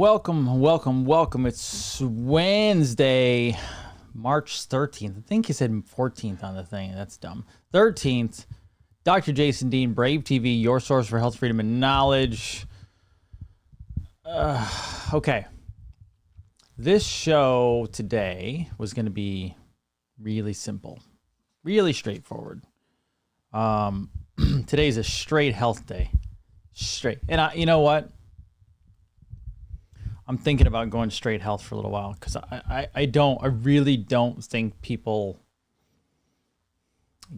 Welcome. It's Wednesday, March 13th. I think you said 14th on the thing. That's dumb. 13th. Dr. Jason Dean, Brave TV, your source for health, freedom, and knowledge. Okay. This show today was going to be really simple, really straightforward. Today's a straight health day. Straight. And you know what? I'm thinking about going straight health for a little while because I really don't think people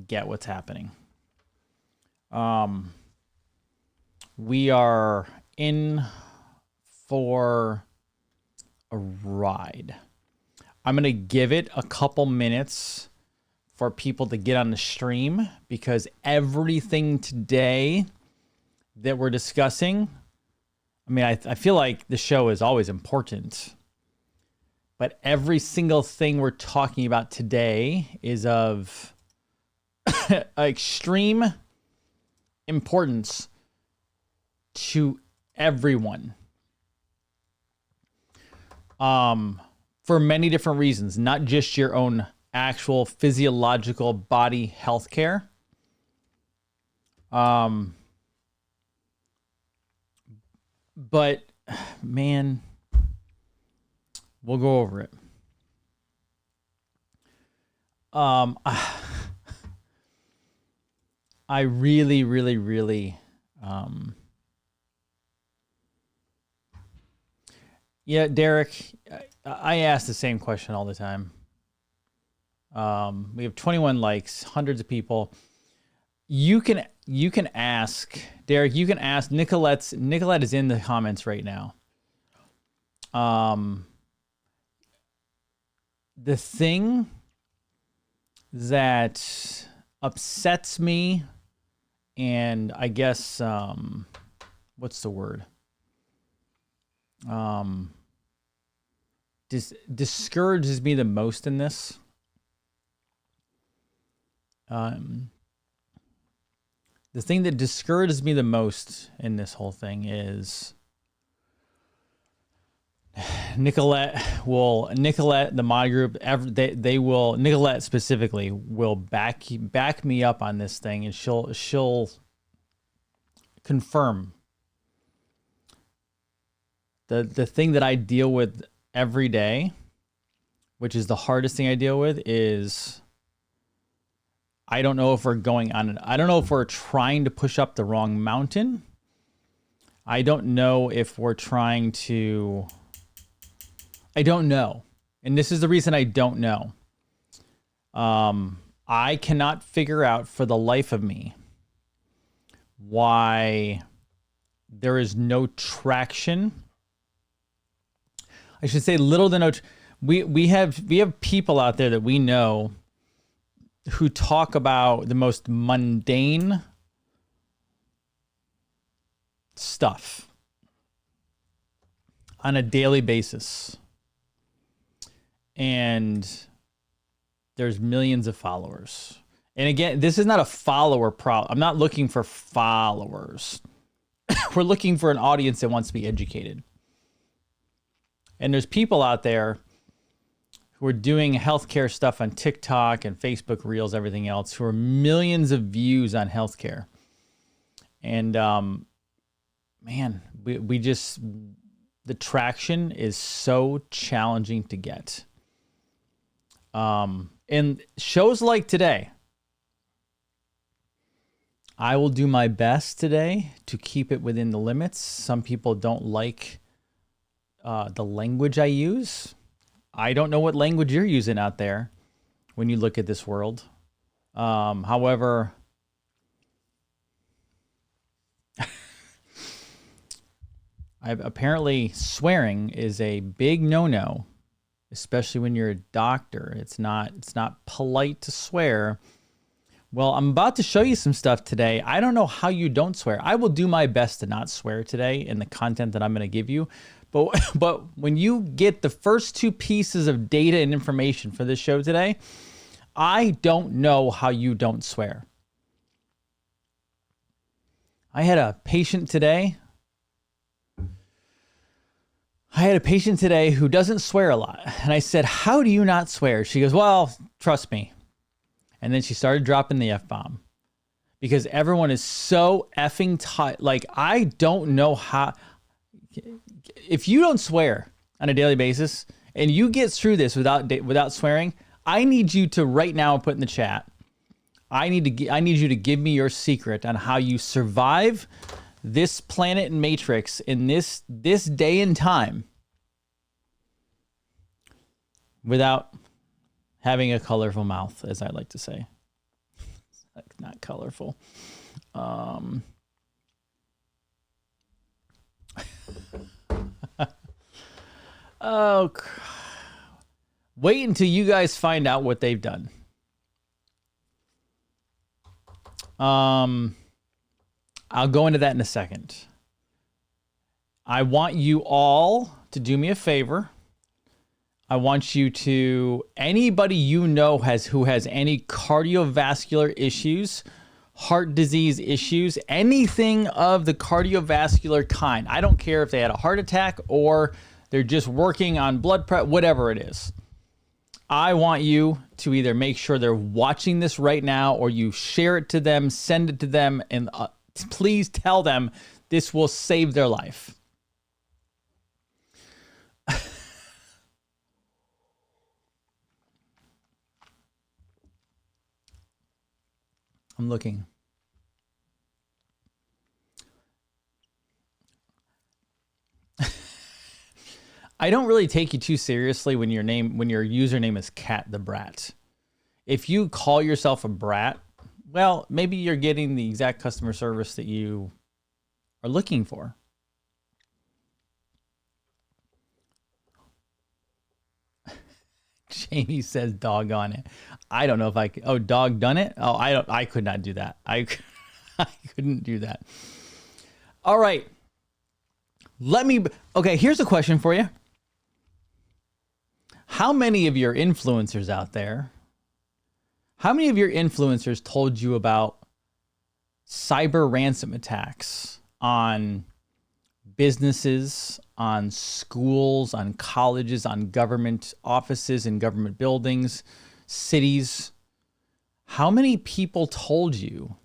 get what's happening. We are in for a ride. I'm going to give it a couple minutes for people to get on the stream because everything today that we're discussing, I mean, I feel like the show is always important, but every single thing we're talking about today is of extreme importance to everyone. For many different reasons, not just your own actual physiological body health care. But man, we'll go over it. I really yeah, Derek, I ask the same question all the time. We have 21 likes, hundreds of people. You can ask, Derek, you can ask, Nicolette is in the comments right now. The thing that upsets me, and I guess, what's the word? Discourages me the most in this. The thing that discourages me the most in this whole thing is Nicolette, the mod group, they will, Nicolette specifically will back me up on this thing, and she'll confirm the thing that I deal with every day, which is the hardest thing I deal with, is I don't know if we're going on. I don't know if we're trying to push up the wrong mountain. I don't know if we're trying to. I don't know. And this is the reason I don't know. I cannot figure out for the life of me why there is no traction. I should say little to no. We have people out there that we know who talk about the most mundane stuff on a daily basis. And there's millions of followers. And again, this is not a follower problem. I'm not looking for followers. We're looking for an audience that wants to be educated. And there's people out there who are doing healthcare stuff on TikTok and Facebook Reels, everything else, who are millions of views on healthcare. And man, we just, the traction is so challenging to get. And shows like today, I will do my best today to keep it within the limits. Some people don't like the language I use. I don't know what language you're using out there when you look at this world. However, apparently swearing is a big no-no, especially when you're a doctor. It's not polite to swear. Well, I'm about to show you some stuff today. I don't know how you don't swear. I will do my best to not swear today in the content that I'm going to give you. But when you get the first two pieces of data and information for this show today, I don't know how you don't swear. I had a patient today I had a patient today who doesn't swear a lot. And I said, how do you not swear? She goes, well, trust me. And then she started dropping the F-bomb because everyone is so effing tight. Like, I don't know how, if you don't swear on a daily basis and you get through this without swearing, I need you to right now put in the chat. I need you to give me your secret on how you survive this planet and matrix in this day and time without having a colorful mouth, as I like to say. Not colorful. Oh, wait until you guys find out what they've done. I'll go into that in a second. I want you all to do me a favor. I want you to, anybody you know who has any cardiovascular issues, heart disease issues, anything of the cardiovascular kind. I don't care if they had a heart attack or they're just working on blood pressure, whatever it is. I want you to either make sure they're watching this right now or you share it to them, send it to them, and please tell them this will save their life. I'm looking. I don't really take you too seriously when your username is Cat the Brat. If you call yourself a brat, well, maybe you're getting the exact customer service that you are looking for. Jamie says doggone it. I don't know if I could. Oh, dog done it? Oh, I could not do that. I couldn't do that. All right. Okay, here's a question for you. How many of your influencers out there, how many of your influencers told you about cyber ransom attacks on businesses, on schools, on colleges, on government offices and government buildings, cities? How many people told you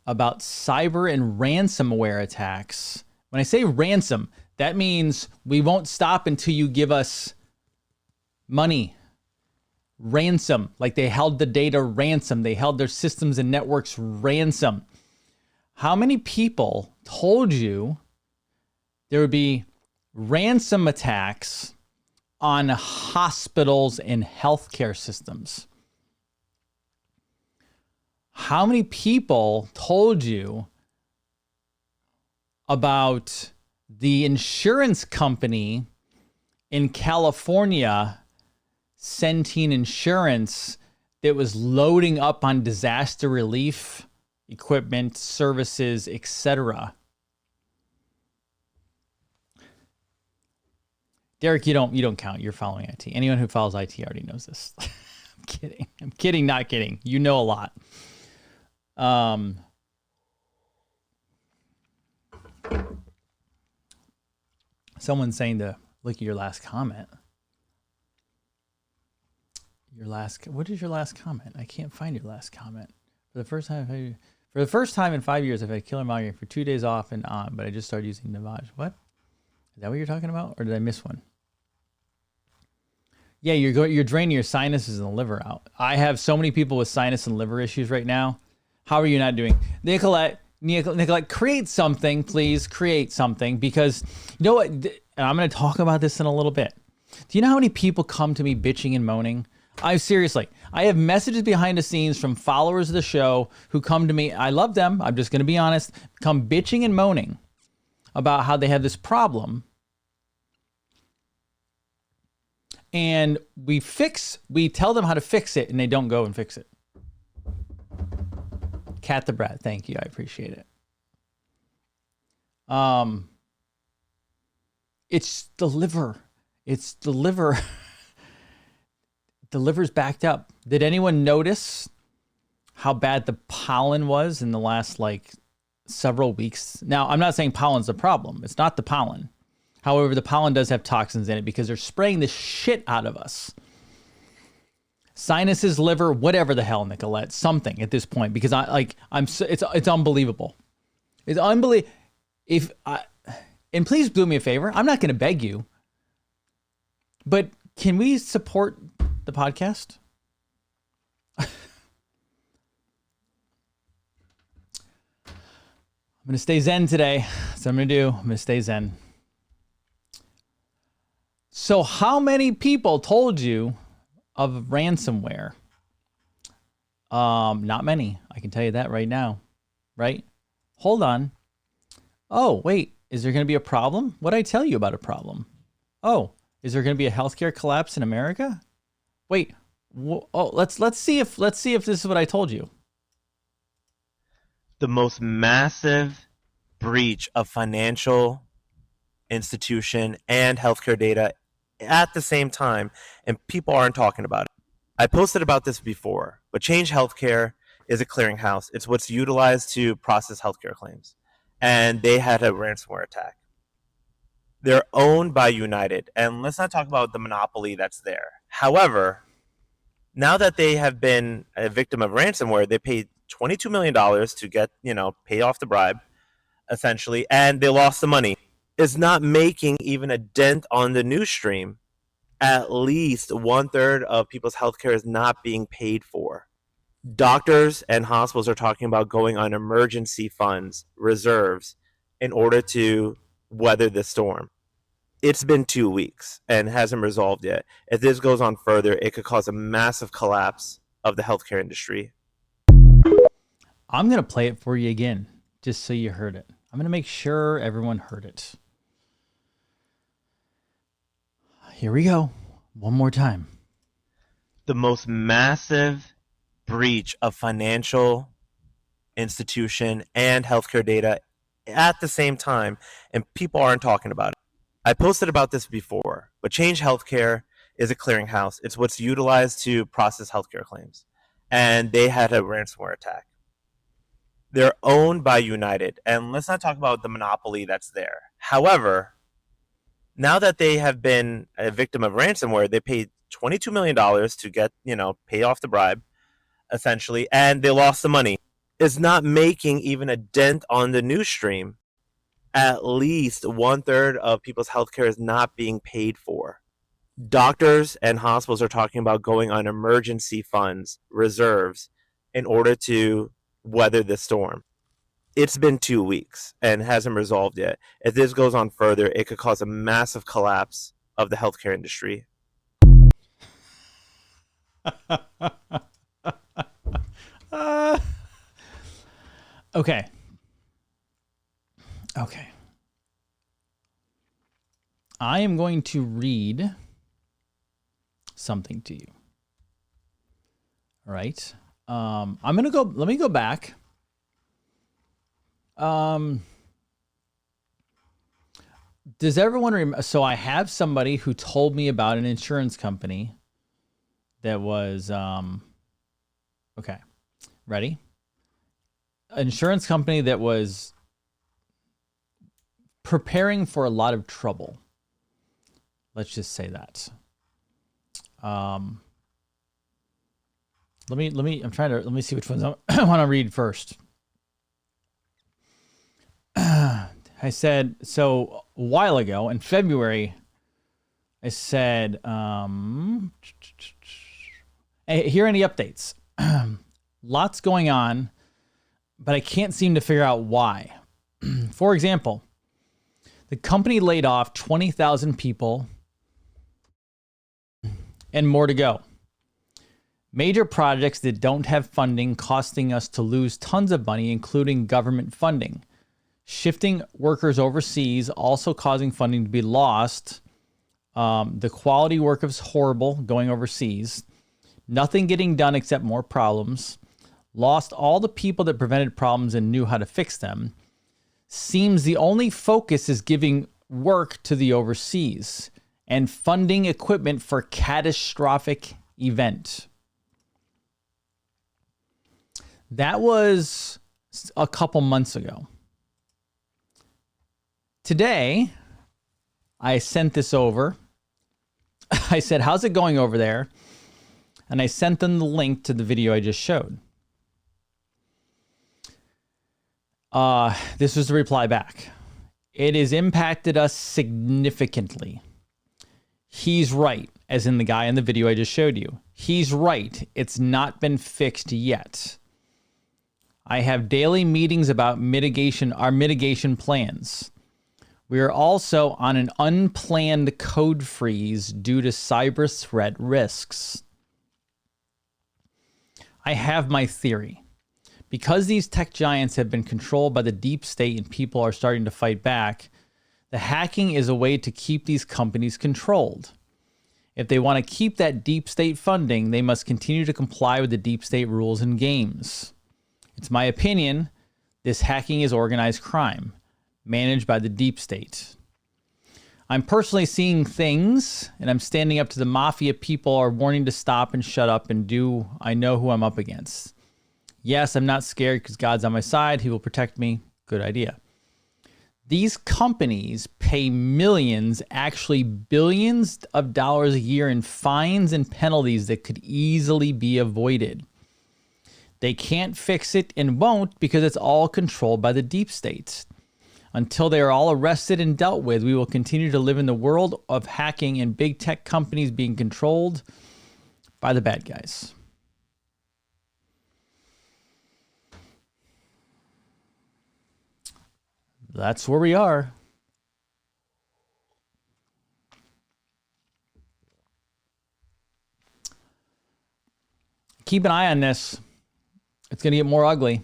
about cyber and ransomware attacks? When I say ransom, that means we won't stop until you give us money. Ransom, like they held the data ransom. They held their systems and networks ransom. How many people told you there would be ransom attacks on hospitals and healthcare systems? How many people told you about the insurance company in California, Centene Insurance, that was loading up on disaster relief equipment, services, etc.? Derek, you don't count. You're following IT. Anyone who follows IT already knows this. I'm kidding. I'm kidding, not kidding. You know a lot. Someone's saying to look at your last comment. What is your last comment? I can't find your last comment. For the first time in 5 years, I've had killer migraine for 2 days off and on, but I just started using Navage. What? Is that what you're talking about? Or did I miss one? Yeah, you're draining your sinuses and the liver out. I have so many people with sinus and liver issues right now. How are you not doing? Nicolette, create something, please. Create something, because you know what? And I'm going to talk about this in a little bit. Do you know how many people come to me bitching and moaning? I have messages behind the scenes from followers of the show who come to me. I love them. I'm just going to be honest. Come bitching and moaning about how they have this problem. And we tell them how to fix it, and they don't go and fix it. Cat the Brat, thank you. I appreciate it. It's the liver. It's the liver. The liver's backed up. Did anyone notice how bad the pollen was in the last several weeks? Now, I'm not saying pollen's the problem. It's not the pollen. However, the pollen does have toxins in it because they're spraying the shit out of us. Sinuses, liver, whatever the hell, Nicolette, something at this point, because it's unbelievable. It's unbelievable. And please do me a favor. I'm not going to beg you, but can we support the podcast? I'm going to stay zen today. That's what I'm going to do. I'm going to stay zen. So how many people told you of ransomware? Not many. I can tell you that right now. Right? Hold on. Oh, wait. Is there going to be a problem? What did I tell you about a problem? Oh, is there going to be a healthcare collapse in America? Wait. Oh, let's see if this is what I told you. The most massive breach of financial institution and healthcare data at the same time, and people aren't talking about it. I posted about this before, but Change Healthcare is a clearinghouse. It's what's utilized to process healthcare claims, and they had a ransomware attack. They're owned by United, and let's not talk about the monopoly that's there. However, now that they have been a victim of ransomware, they paid $22 million to get, pay off the bribe, essentially, and they lost the money. It's not making even a dent on the news stream. At least 1/3 of people's healthcare is not being paid for. Doctors and hospitals are talking about going on emergency funds, reserves, in order to weather the storm. It's been 2 weeks and hasn't resolved yet. If this goes on further, it could cause a massive collapse of the healthcare industry. I'm going to play it for you again, just so you heard it. I'm going to make sure everyone heard it. Here we go. One more time. The most massive breach of financial institution and healthcare data at the same time, and people aren't talking about it. I posted about this before, but Change Healthcare is a clearinghouse. It's what's utilized to process healthcare claims, and they had a ransomware attack. They're owned by United, and let's not talk about the monopoly that's there. However, now that they have been a victim of ransomware, they paid $22 million to get, pay off the bribe, essentially, and they lost the money. It's not making even a dent on the news stream. At least 1/3 of people's healthcare is not being paid for. Doctors and hospitals are talking about going on emergency funds, reserves, in order to weather the storm. It's been 2 weeks and hasn't resolved yet. If this goes on further, it could cause a massive collapse of the healthcare industry. Okay. I am going to read something to you. All right. Let me go back. Does everyone remember? So I have somebody who told me about an insurance company that was, okay, ready? An insurance company that was preparing for a lot of trouble. Let's just say that. Let me see which ones I want to read first. I said, so a while ago in February, I said, hey, here are any updates. Lots going on, but I can't seem to figure out why. For example, the company laid off 20,000 people and more to go. Major projects that don't have funding costing us to lose tons of money, including government funding. Shifting workers overseas, also causing funding to be lost. The quality work is horrible going overseas. Nothing getting done except more problems. Lost all the people that prevented problems and knew how to fix them. Seems the only focus is giving work to the overseas and funding equipment for catastrophic event. That was a couple months ago. Today, I sent this over. I said, how's it going over there? And I sent them the link to the video I just showed. This was the reply back. It has impacted us significantly. He's right, as in the guy in the video I just showed you. He's right. It's not been fixed yet. I have daily meetings about our mitigation plans. We are also on an unplanned code freeze due to cyber threat risks. I have my theory. Because these tech giants have been controlled by the deep state and people are starting to fight back, the hacking is a way to keep these companies controlled. If they want to keep that deep state funding, they must continue to comply with the deep state rules and games. It's my opinion, this hacking is organized crime, managed by the deep state. I'm personally seeing things, and I'm standing up to the mafia people are warning to stop and shut up and do. I know who I'm up against. Yes, I'm not scared because God's on my side. He will protect me. Good idea. These companies pay millions, actually billions of dollars a year in fines and penalties that could easily be avoided. They can't fix it and won't because it's all controlled by the deep state. Until they are all arrested and dealt with, we will continue to live in the world of hacking and big tech companies being controlled by the bad guys. That's where we are. Keep an eye on this. It's going to get more ugly.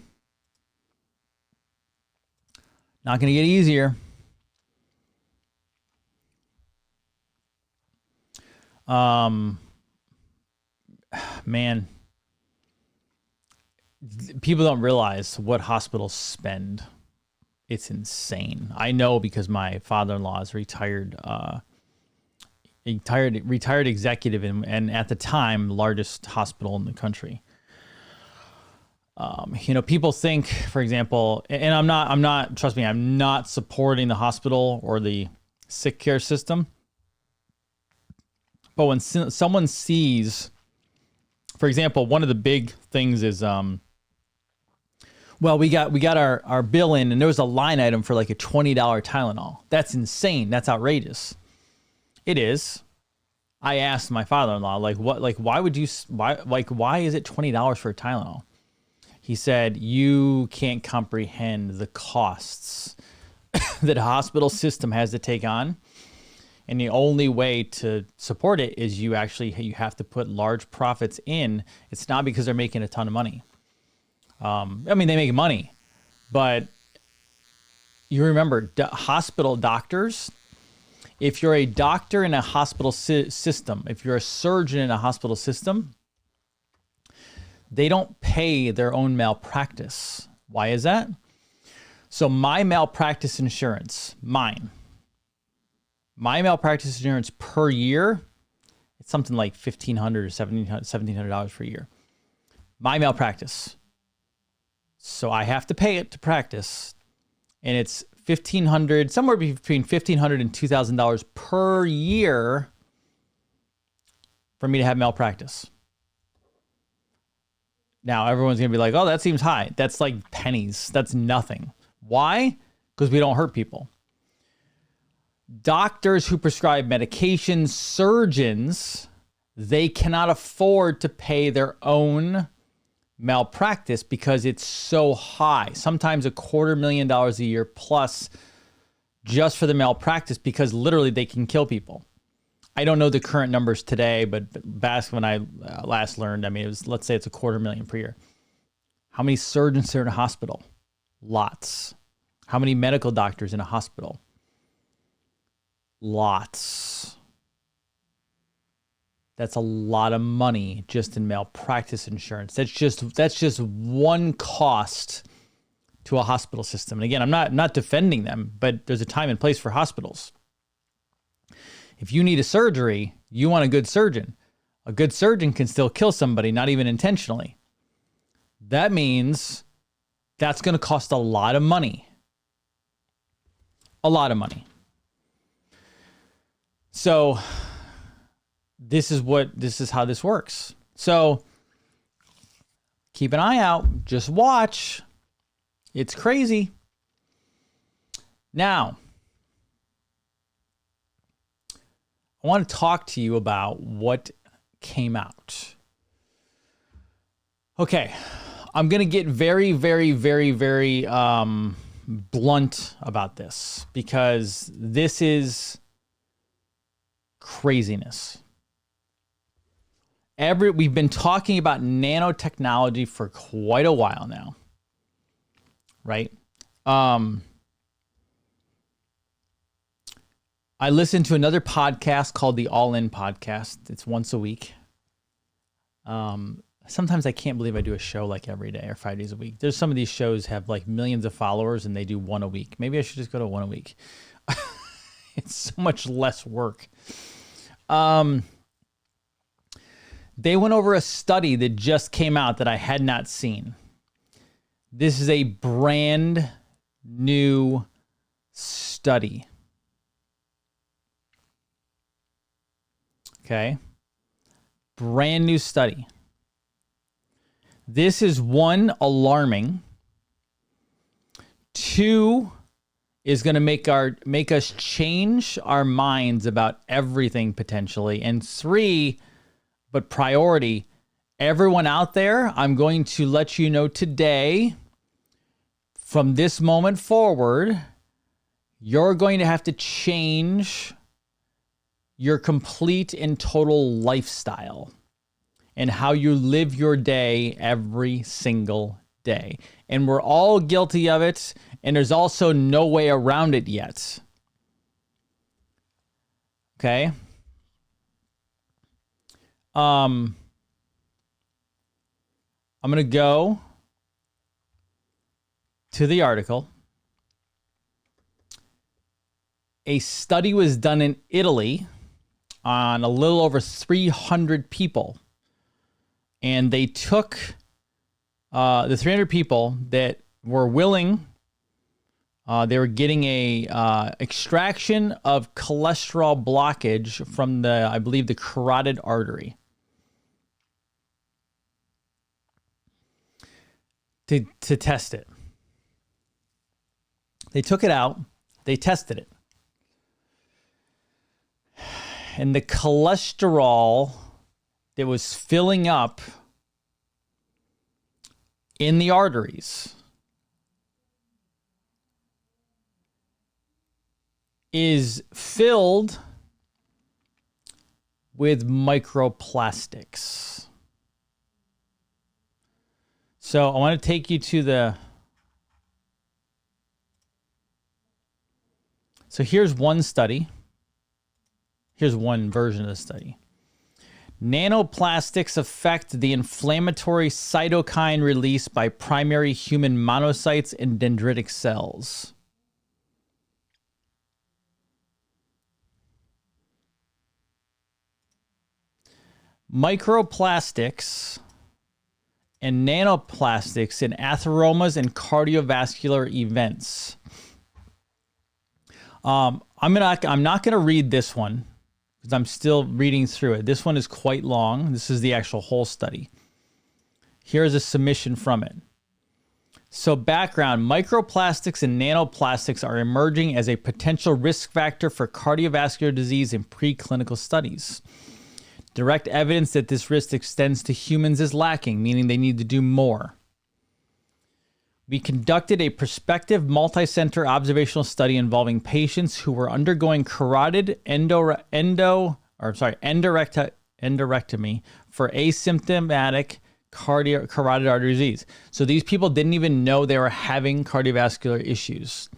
Not going to get easier. Man, people don't realize what hospitals spend. It's insane. I know because my father-in-law is retired executive and at the time largest hospital in the country. People think, for example, and I'm not, trust me, I'm not supporting the hospital or the sick care system. But when someone sees, for example, one of the big things is, we got our bill in and there was a line item for like a $20 Tylenol. That's insane. That's outrageous. It is. I asked my father-in-law, why is it $20 for a Tylenol? He said, you can't comprehend the costs that a hospital system has to take on. And the only way to support it is you have to put large profits in. It's not because they're making a ton of money. They make money, but you remember hospital doctors, if you're a doctor in a hospital system, if you're a surgeon in a hospital system, they don't pay their own malpractice. Why is that? So my malpractice insurance, my malpractice insurance per year, it's something like $1,500 or $1,700 per year. My malpractice. So I have to pay it to practice, and it's $1,500, somewhere between $1,500 and $2,000 per year for me to have malpractice. Now, everyone's going to be like, oh, that seems high. That's like pennies. That's nothing. Why? Because we don't hurt people. Doctors who prescribe medications, surgeons, they cannot afford to pay their own malpractice because it's so high. Sometimes $250,000 a year plus just for the malpractice because literally they can kill people. I don't know the current numbers today, but back when I last learned, let's say it's $250,000 per year. How many surgeons are in a hospital? Lots. How many medical doctors in a hospital? Lots. That's a lot of money just in malpractice insurance. That's just one cost to a hospital system. And again, I'm not defending them, but there's a time and place for hospitals. If you need a surgery, you want a good surgeon. A good surgeon can still kill somebody, not even intentionally. That means that's going to cost a lot of money. A lot of money. So this is how this works. So keep an eye out. Just watch. It's crazy. Now, I want to talk to you about what came out. Okay, I'm going to get very, very, very, very blunt about this because this is craziness. We've been talking about nanotechnology for quite a while now, right? I listen to another podcast called the All In Podcast. It's once a week. Sometimes I can't believe I do a show like every day or 5 days a week. There's some of these shows have like millions of followers and they do one a week. Maybe I should just go to one a week. It's so much less work. They went over a study that just came out that I had not seen. This is a brand new study. Okay. Brand new study. This is one, alarming. Two, is going to make us change our minds about everything potentially. And three, but priority, everyone out there, I'm going to let you know today, from this moment forward, you're going to have to change your complete and total lifestyle and how you live your day every single day. And we're all guilty of it, and there's also no way around it yet. Okay? I'm going to go to the article. A study was done in Italy on a little over 300 people. And they took the 300 people that were willing, they were getting a extraction of cholesterol blockage from the, I believe, the carotid artery. To test it. They took it out, they tested it. And the cholesterol that was filling up in the arteries is filled with microplastics. So I want to take you to the... So here's one study. Here's one version of the study. Nanoplastics affect the inflammatory cytokine release by primary human monocytes and dendritic cells. Microplastics and nanoplastics in atheromas and cardiovascular events. I'm not going to read this one because I'm still reading through it. This one is quite long. This is the actual whole study. Here's a submission from it. So background, microplastics and nanoplastics are emerging as a potential risk factor for cardiovascular disease in preclinical studies. Direct evidence that this risk extends to humans is lacking, meaning they need to do more. We conducted a prospective multi-center observational study involving patients who were undergoing carotid endarterectomy for asymptomatic carotid artery disease. So these people didn't even know they were having cardiovascular issues.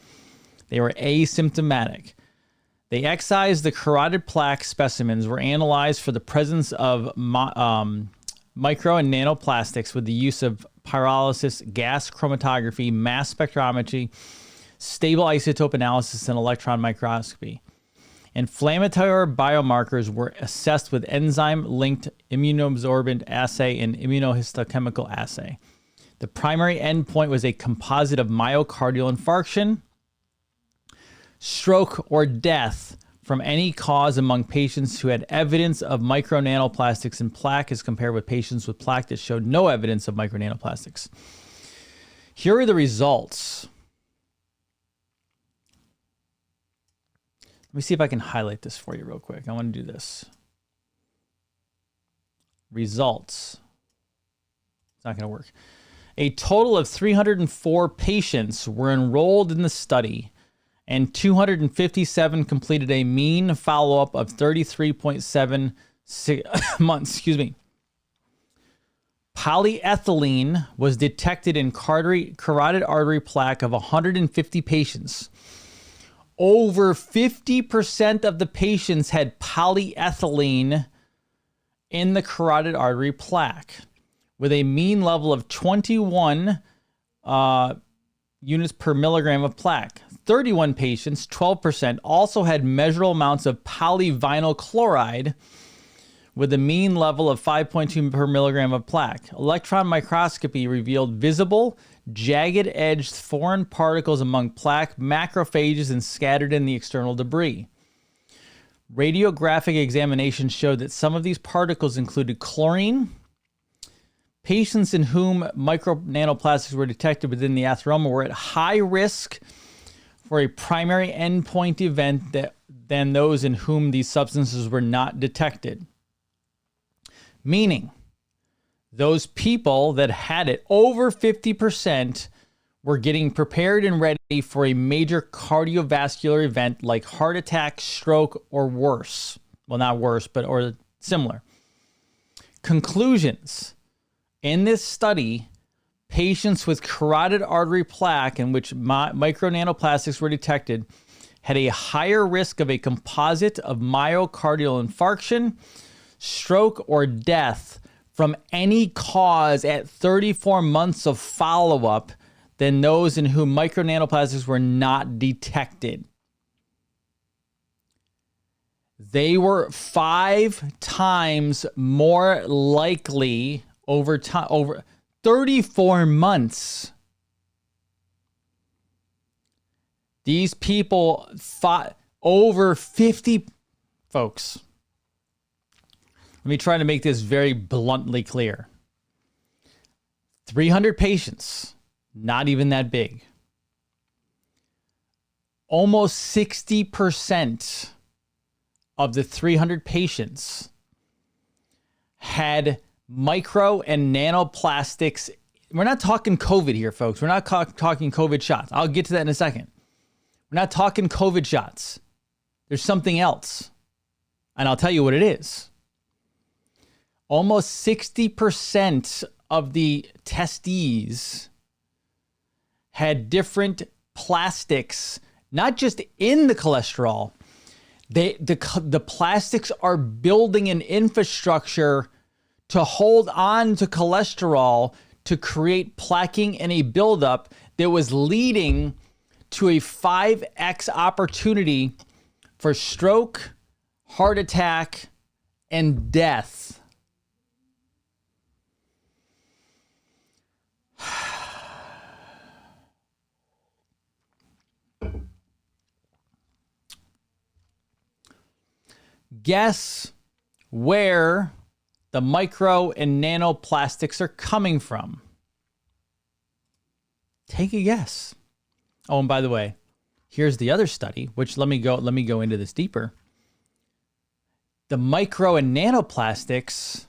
They were asymptomatic. They excised the carotid plaque specimens, were analyzed for the presence of micro and nanoplastics with the use of pyrolysis, gas chromatography, mass spectrometry, stable isotope analysis, and electron microscopy. Inflammatory biomarkers were assessed with enzyme-linked immunoabsorbent assay and immunohistochemical assay. The primary endpoint was a composite of myocardial infarction, stroke, or death from any cause among patients who had evidence of micro nanoplastics in plaque as compared with patients with plaque that showed no evidence of micro nanoplastics. Here are the results. Let me see if I can highlight this for you real quick. I want to do this. Results. It's not going to work. A total of 304 patients were enrolled in the study, and 257 completed a mean follow-up of 33.7 months. Excuse me. Polyethylene was detected in carotid artery plaque of 150 patients. Over 50% of the patients had polyethylene in the carotid artery plaque, with a mean level of 21 units per milligram of plaque. 31 patients, 12%, also had measurable amounts of polyvinyl chloride with a mean level of 5.2 per milligram of plaque. Electron microscopy revealed visible, jagged-edged foreign particles among plaque macrophages and scattered in the external debris. Radiographic examination showed that some of these particles included chlorine. Patients in whom micro nanoplastics were detected within the atheroma were at high risk for a primary endpoint event than those in whom these substances were not detected. Meaning, those people that had it, over 50%, were getting prepared and ready for a major cardiovascular event like heart attack, stroke, or worse. Well, not worse, but or similar. Conclusions. In this study, patients with carotid artery plaque in which micro nanoplastics were detected had a higher risk of a composite of myocardial infarction, stroke, or death from any cause at 34 months of follow-up than those in whom micro nanoplastics were not detected. They were 5 times more likely over 34 months. These people fought over 50 folks. Let me try to make this very bluntly clear. 300 patients, not even that big. Almost 60% of the 300 patients had micro and nanoplastics. We're not talking COVID here, folks. We're not talking COVID shots. I'll get to that in a second. We're not talking COVID shots. There's something else. And I'll tell you what it is. Almost 60% of the testees had different plastics, not just in the cholesterol. The plastics are building an infrastructure to hold on to cholesterol to create plaquing and a buildup that was leading to a 5x opportunity for stroke, heart attack, and death. Guess where the micro and nanoplastics are coming from. Take a guess. Oh, and by the way, here's the other study, which let me go into this deeper. The micro and nanoplastics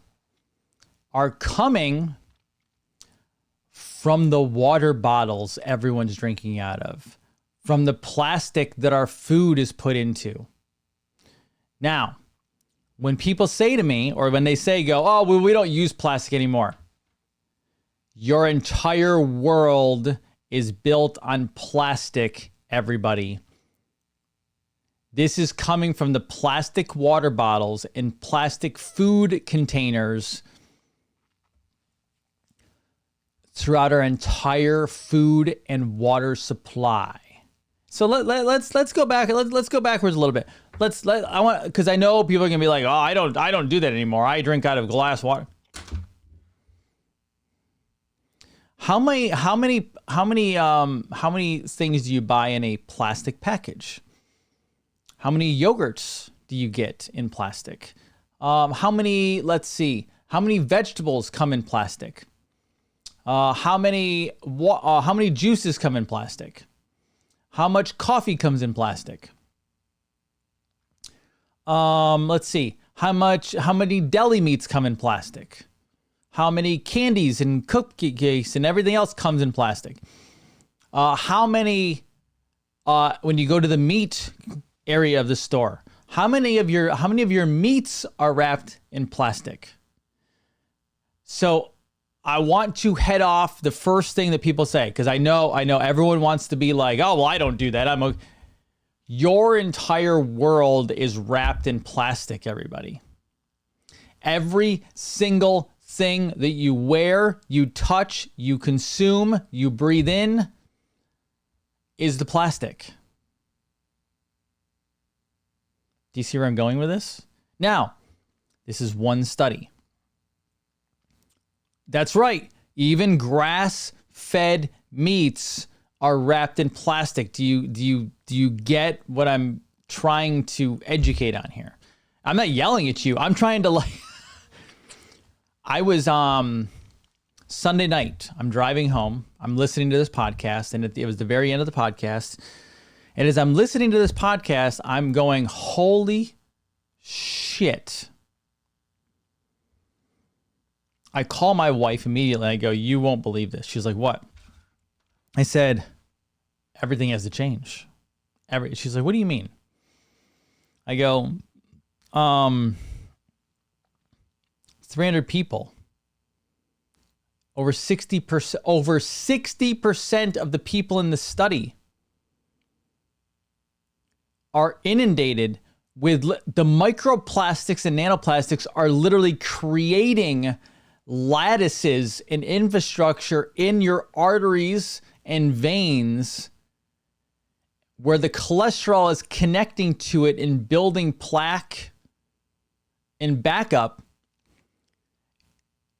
are coming from the water bottles everyone's drinking out of, from the plastic that our food is put into. Now, when people say to me, or when they say, oh, well, we don't use plastic anymore. Your entire world is built on plastic, everybody. This is coming from the plastic water bottles and plastic food containers throughout our entire food and water supply. So let's go back. Let's go backwards a little bit. Because I know people are gonna be like, oh, I don't do that anymore. I drink out of glass water. How many things do you buy in a plastic package? How many yogurts do you get in plastic? How many vegetables come in plastic? How many juices come in plastic? How much coffee comes in plastic? Let's see. How many deli meats come in plastic? How many candies and cupcakes and everything else comes in plastic? How many, when you go to the meat area of the store, how many of your meats are wrapped in plastic? So I want to head off the first thing that people say, because I know everyone wants to be like, oh, well, I don't do that. Your entire world is wrapped in plastic, everybody. Every single thing that you wear, you touch, you consume, you breathe in is the plastic. Do you see where I'm going with this? Now, this is one study. That's right. Even grass-fed meats are wrapped in plastic. Do you get what I'm trying to educate on here? I'm not yelling at you. I'm trying to I was Sunday night. I'm driving home. I'm listening to this podcast, and it was the very end of the podcast. And as I'm listening to this podcast, I'm going, holy shit. I call my wife immediately. I go, you won't believe this. She's like, what? I said, everything has to change. She's like, what do you mean? I go, 300 people. Over 60% of the people in the study are inundated with the microplastics and nanoplastics are literally creating lattices and infrastructure in your arteries and veins where the cholesterol is connecting to it and building plaque and backup.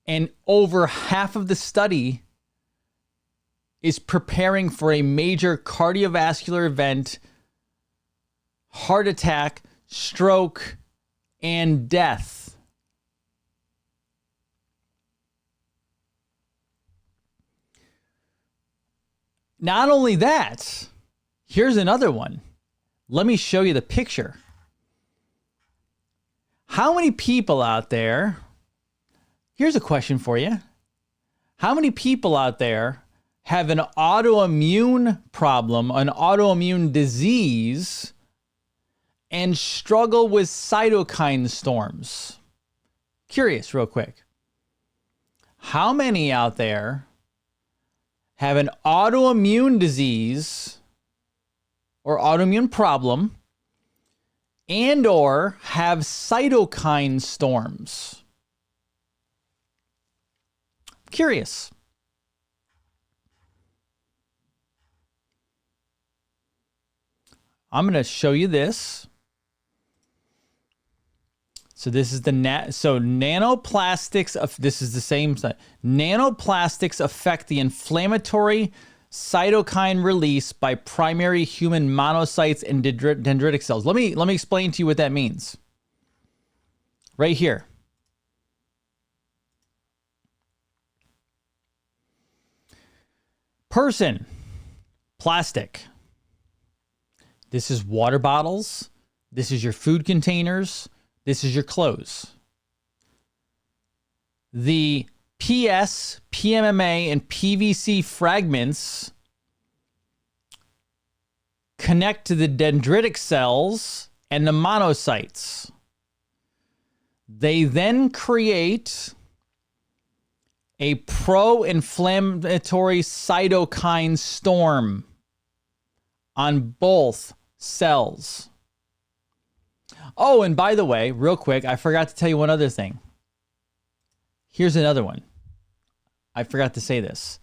And over half of the study is preparing for a major cardiovascular event, heart attack, stroke, and death. Not only that, here's another one. Let me show you the picture. How many people out there, here's a question for you. How many people out there have an autoimmune problem, an autoimmune disease, and struggle with cytokine storms? Curious, real quick. How many out there have an autoimmune disease or autoimmune problem and or have cytokine storms? Curious. I'm going to show you this. So this is nanoplastics. This is the same side. Nanoplastics affect the inflammatory cytokine release by primary human monocytes and dendritic cells. Let me explain to you what that means. Right here. Person, plastic. This is water bottles. This is your food containers. This is your clothes. The PS, PMMA, and PVC fragments connect to the dendritic cells and the monocytes. They then create a pro-inflammatory cytokine storm on both cells. Oh, and by the way, real quick, I forgot to tell you one other thing. Here's another one. I forgot to say this.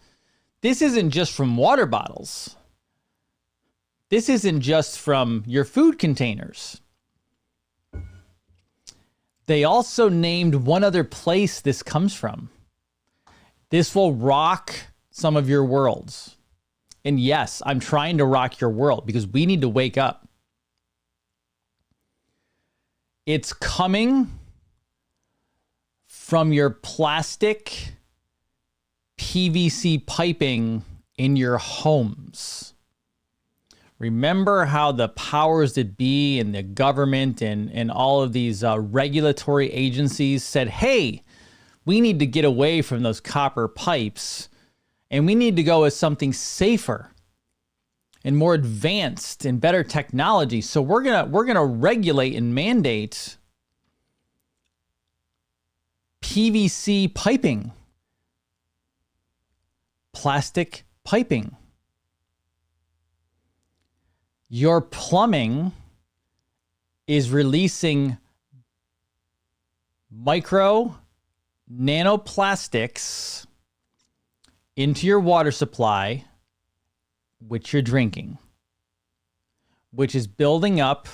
This isn't just from water bottles. This isn't just from your food containers. They also named one other place this comes from. This will rock some of your worlds. And yes, I'm trying to rock your world because we need to wake up. It's coming from your plastic PVC piping in your homes. Remember how the powers that be and the government and all of these regulatory agencies said, hey, we need to get away from those copper pipes and we need to go with something safer and more advanced and better technology. So we're gonna regulate and mandate PVC piping, plastic piping. Your plumbing is releasing nanoplastics into your water supply, which you're drinking, which is building up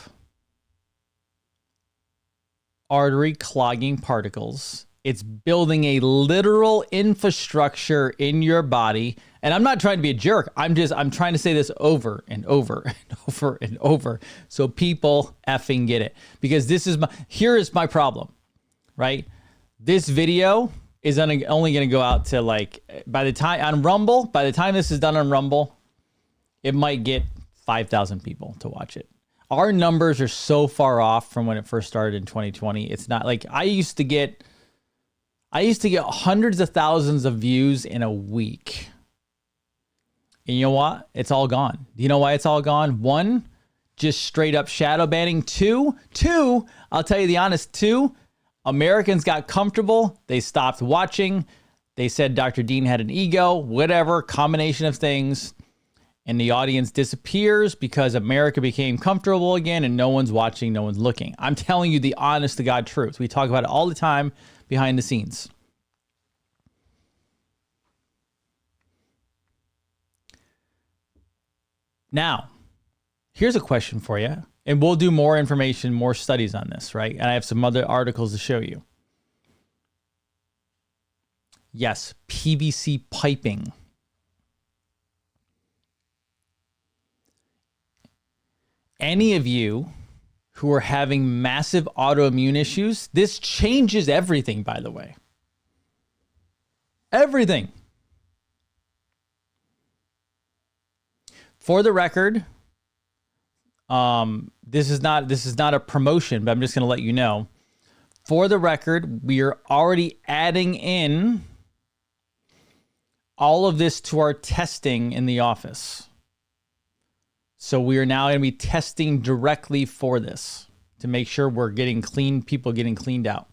artery clogging particles. It's building a literal infrastructure in your body. And I'm not trying to be a jerk. I'm trying to say this over and over and over and over so people effing get it. Because here is my problem, right? This video is only going to go out to by the time this is done on Rumble, it might get 5,000 people to watch it. Our numbers are so far off from when it first started in 2020. It's not like I used to get hundreds of thousands of views in a week. And you know what? It's all gone. Do you know why it's all gone? One, just straight up shadow banning. Two, I'll tell you the honest, Americans got comfortable. They stopped watching. They said Dr. Dean had an ego, whatever, combination of things. And the audience disappears because America became comfortable again and no one's watching, no one's looking. I'm telling you the honest to God truth. We talk about it all the time behind the scenes. Now, here's a question for you, and we'll do more information, more studies on this, right? And I have some other articles to show you. Yes, PVC piping. Any of you who are having massive autoimmune issues, this changes everything, by the way. Everything. For the record, this is not a promotion, but I'm just going to let you know. For the record, we are already adding in all of this to our testing in the office. So we are now going to be testing directly for this to make sure we're getting clean, people getting cleaned out.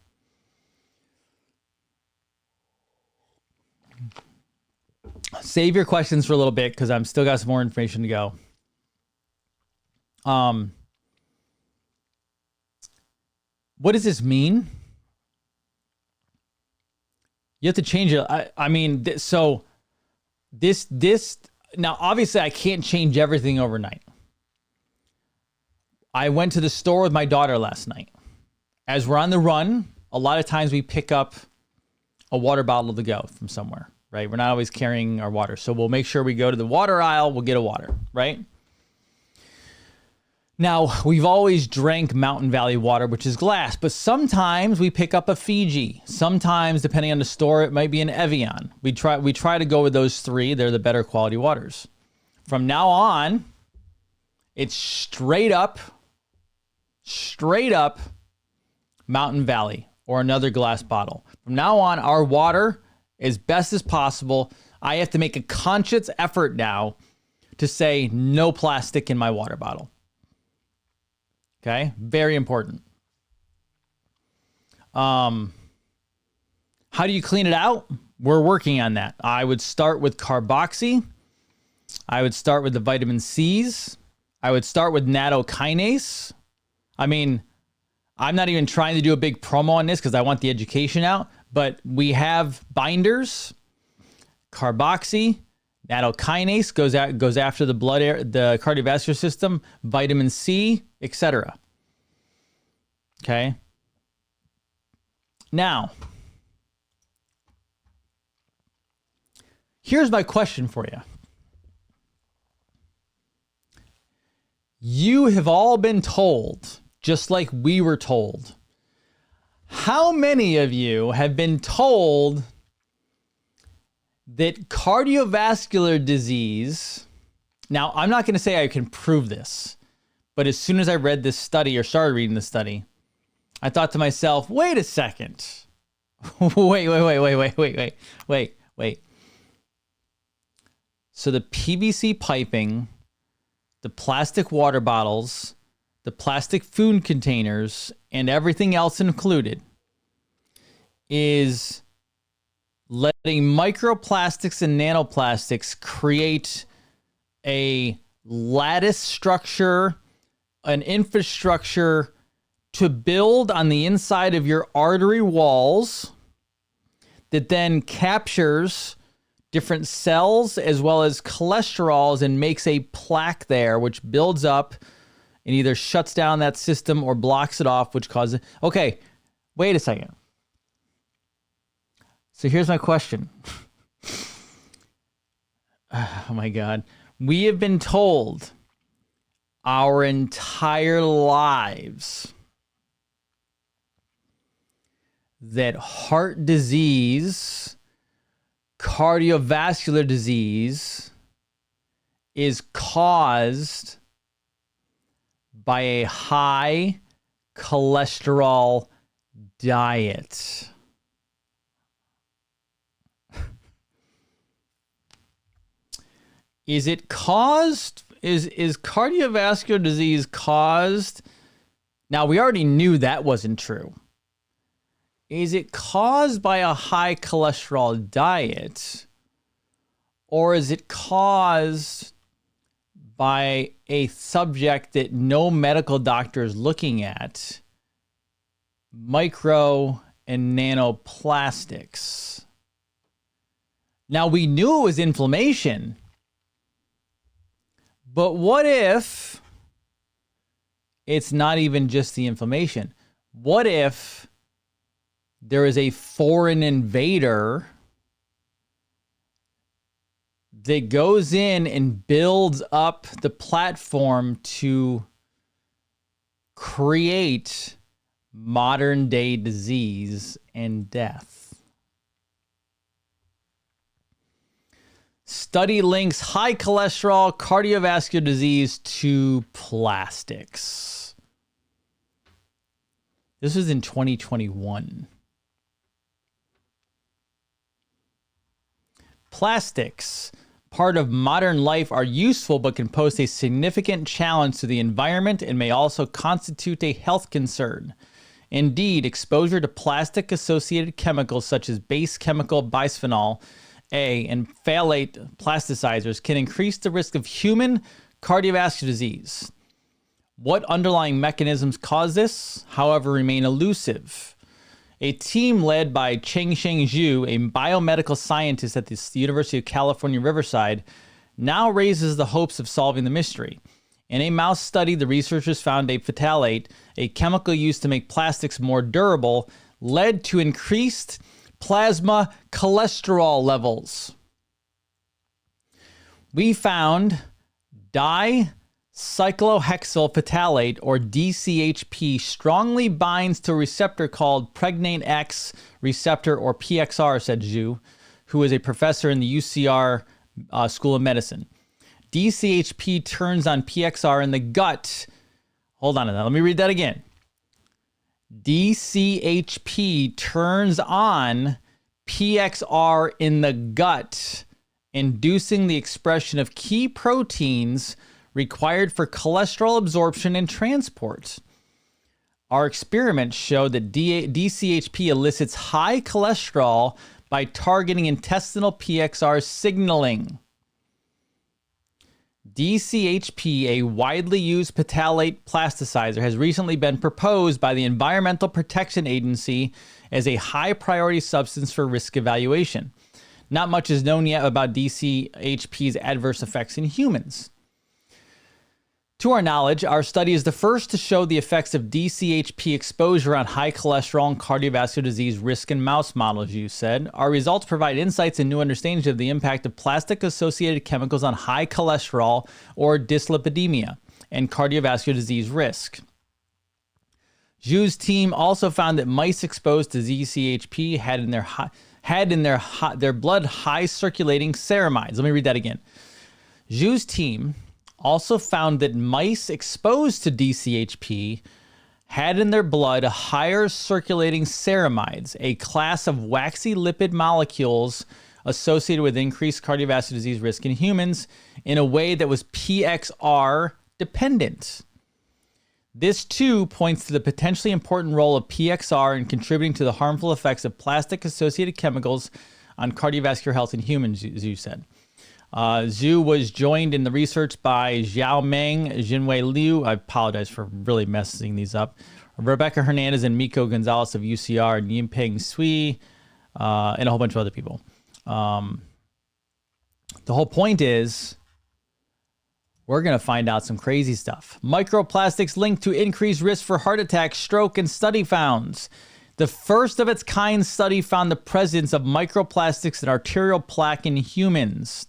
Save your questions for a little bit because I'm still got some more information to go. What does this mean? You have to change it. Now, obviously, I can't change everything overnight. I went to the store with my daughter last night. As we're on the run, a lot of times we pick up a water bottle to go from somewhere, right? We're not always carrying our water. So we'll make sure we go to the water aisle, we'll get a water, right? Now, we've always drank Mountain Valley water, which is glass, but sometimes we pick up a Fiji. Sometimes, depending on the store, it might be an Evian. We try to go with those three. They're the better quality waters. From now on, it's straight up Mountain Valley or another glass bottle. From now on, our water, as best as possible, I have to make a conscious effort now to say no plastic in my water bottle. Okay, very important. How do you clean it out? We're working on that. I would start with carboxy. I would start with the vitamin C's. I would start with nattokinase. I mean, I'm not even trying to do a big promo on this because I want the education out, but we have binders, carboxy, nattokinase goes after the blood air, the cardiovascular system, vitamin C, etc. Okay. Now, here's my question for you. You have all been told, just like we were told. How many of you have been told that cardiovascular disease, now I'm not going to say I can prove this, but as soon as I read this study or started reading the study, I thought to myself, wait a second. wait. So the PVC piping, the plastic water bottles, the plastic food containers, and everything else included is letting microplastics and nanoplastics create a lattice structure, an infrastructure to build on the inside of your artery walls that then captures different cells as well as cholesterols and makes a plaque there, which builds up and either shuts down that system or blocks it off, which causes... Okay, wait a second. So here's my question. Oh my God. We have been told our entire lives that heart disease, cardiovascular disease is caused by a high cholesterol diet. Is it caused, is cardiovascular disease caused? Now, we already knew that wasn't true. Is it caused by a high cholesterol diet, or is it caused by a subject that no medical doctor is looking at, micro and nanoplastics? Now, we knew it was inflammation, but what if it's not even just the inflammation? What if there is a foreign invader that goes in and builds up the platform to create modern day disease and death? Study links high cholesterol, cardiovascular disease to plastics. This was in 2021. Plastics, part of modern life, are useful but can pose a significant challenge to the environment and may also constitute a health concern. Indeed, exposure to plastic-associated chemicals such as base chemical bisphenol A and phthalate plasticizers can increase the risk of human cardiovascular disease. What underlying mechanisms cause this, however, remain elusive. A team led by Chengsheng Zhu, a biomedical scientist at the University of California, Riverside, now raises the hopes of solving the mystery. In a mouse study, the researchers found a phthalate, a chemical used to make plastics more durable, led to increased plasma cholesterol levels. We found dicyclohexyl phthalate, or DCHP, strongly binds to a receptor called pregnane X receptor, or PXR, said Zhu, who is a professor in the UCR School of Medicine. DCHP turns on PXR in the gut. Hold on a minute. Let me read that again. DCHP turns on PXR in the gut, inducing the expression of key proteins required for cholesterol absorption and transport. Our experiments show that DCHP elicits high cholesterol by targeting intestinal PXR signaling. DCHP, a widely used phthalate plasticizer, has recently been proposed by the Environmental Protection Agency as a high priority substance for risk evaluation. Not much is known yet about DCHP's adverse effects in humans. To our knowledge, our study is the first to show the effects of DCHP exposure on high cholesterol and cardiovascular disease risk in mouse models, you said. Our results provide insights and new understandings of the impact of plastic-associated chemicals on high cholesterol or dyslipidemia and cardiovascular disease risk. Zhu's team also found that mice exposed to ZCHP had in their blood high circulating ceramides. Let me read that again. Zhu's team also found that mice exposed to DCHP had in their blood higher circulating ceramides, a class of waxy lipid molecules associated with increased cardiovascular disease risk in humans, in a way that was PXR dependent. This too points to the potentially important role of PXR in contributing to the harmful effects of plastic-associated chemicals on cardiovascular health in humans, Zhu said. Zhu was joined in the research by Xiao Meng, Jinwei Liu, I apologize for really messing these up, Rebecca Hernandez and Miko Gonzalez of UCR, and Yinpeng Sui, and a whole bunch of other people. The whole point is we're going to find out some crazy stuff. Microplastics linked to increased risk for heart attack, stroke, and study found. The first of its kind study found the presence of microplastics in arterial plaque in humans.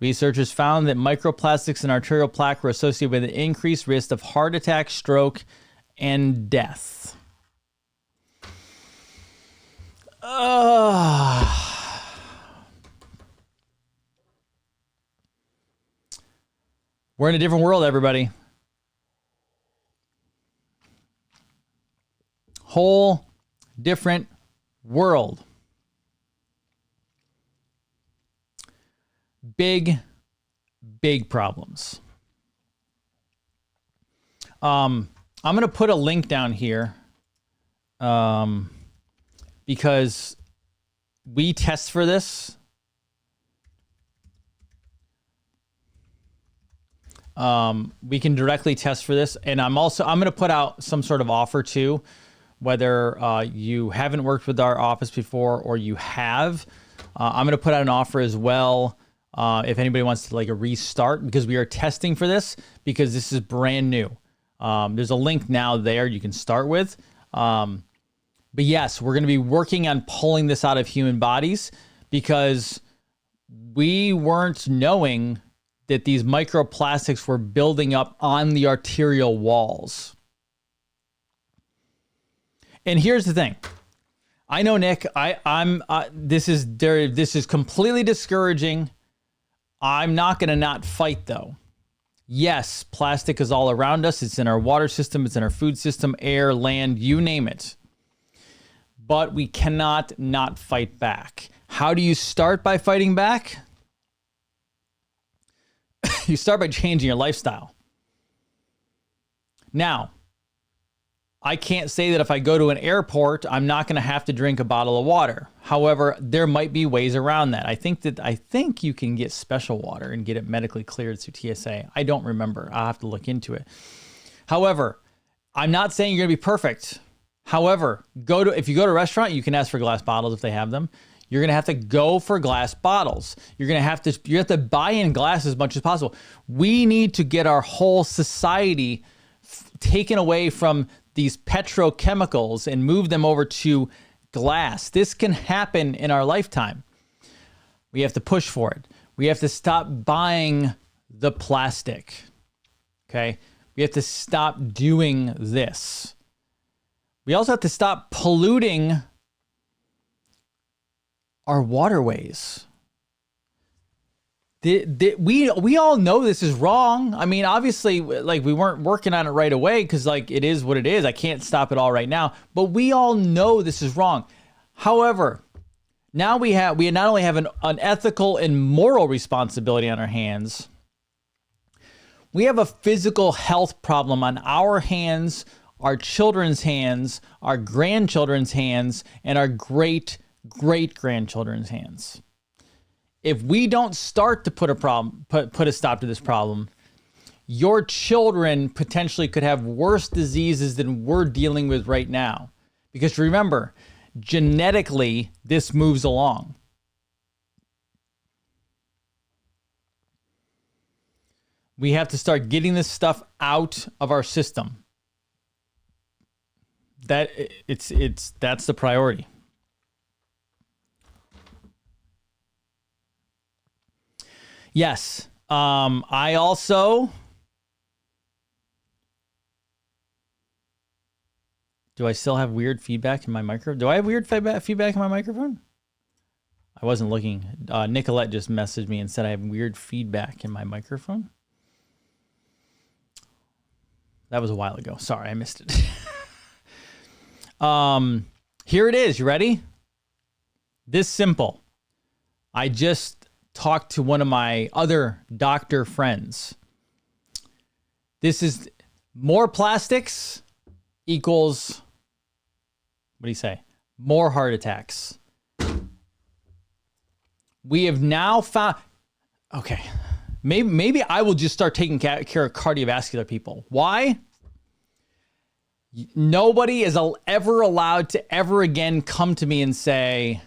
Researchers found that microplastics in arterial plaque were associated with an increased risk of heart attack, stroke, and death. We're in a different world, everybody. Whole different world. Big problems. I'm going to put a link down here because we test for this. We can directly test for this. And I'm going to put out some sort of offer too, whether you haven't worked with our office before or you have. I'm going to put out an offer as well. If anybody wants to like a restart, because we are testing for this, because this is brand new. There's a link now there you can start with. But yes, we're going to be working on pulling this out of human bodies because we weren't knowing that these microplastics were building up on the arterial walls. And here's the thing. I know, Nick, this is completely discouraging. I'm not going to not fight, though. Yes, plastic is all around us. It's in our water system. It's in our food system, air, land, you name it. But we cannot not fight back. How do you start by fighting back? You start by changing your lifestyle. Now, I can't say that if I go to an airport, I'm not going to have to drink a bottle of water. However, there might be ways around that. I think you can get special water and get it medically cleared through TSA. I don't remember. I'll have to look into it. However, I'm not saying you're going to be perfect. However, if you go to a restaurant, you can ask for glass bottles if they have them. You're going to have to go for glass bottles. You have to buy in glass as much as possible. We need to get our whole society taken away from these petrochemicals and move them over to glass. This can happen in our lifetime. We have to push for it. We have to stop buying the plastic. Okay? We have to stop doing this. We also have to stop polluting our waterways. We all know this is wrong. I mean, obviously, like we weren't working on it right away because like it is what it is. I can't stop it all right now, but we all know this is wrong. However, now we not only have an ethical and moral responsibility on our hands, we have a physical health problem on our hands, our children's hands, our grandchildren's hands, and our great-great-grandchildren's hands. If we don't start to put a stop to this problem, your children potentially could have worse diseases than we're dealing with right now. Because remember, genetically, this moves along. We have to start getting this stuff out of our system. That's the priority. Yes. I also Do I still have weird feedback in my microphone? Do I have weird feedback in my microphone? I wasn't looking. Nicolette just messaged me and said I have weird feedback in my microphone. That was a while ago. Sorry, I missed it. Here it is. You ready? This simple. I just talked to one of my other doctor friends. This is more plastics equals, what do you say? More heart attacks. We have now found, okay, maybe I will just start taking care of cardiovascular people. Why? Nobody is ever allowed to ever again come to me and say,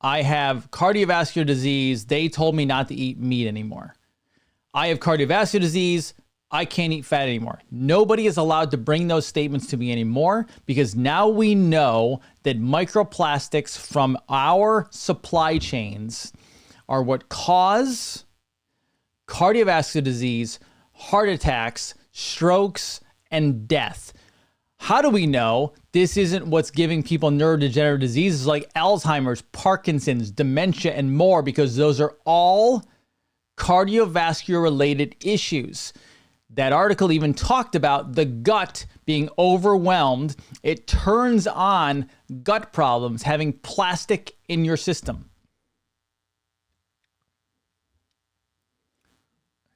I have cardiovascular disease. They told me not to eat meat anymore. I have cardiovascular disease. I can't eat fat anymore. Nobody is allowed to bring those statements to me anymore because now we know that microplastics from our supply chains are what cause cardiovascular disease, heart attacks, strokes, and death. How do we know this isn't what's giving people neurodegenerative diseases like Alzheimer's, Parkinson's, dementia, and more? Because those are all cardiovascular related issues. That article even talked about the gut being overwhelmed. It turns on gut problems, having plastic in your system.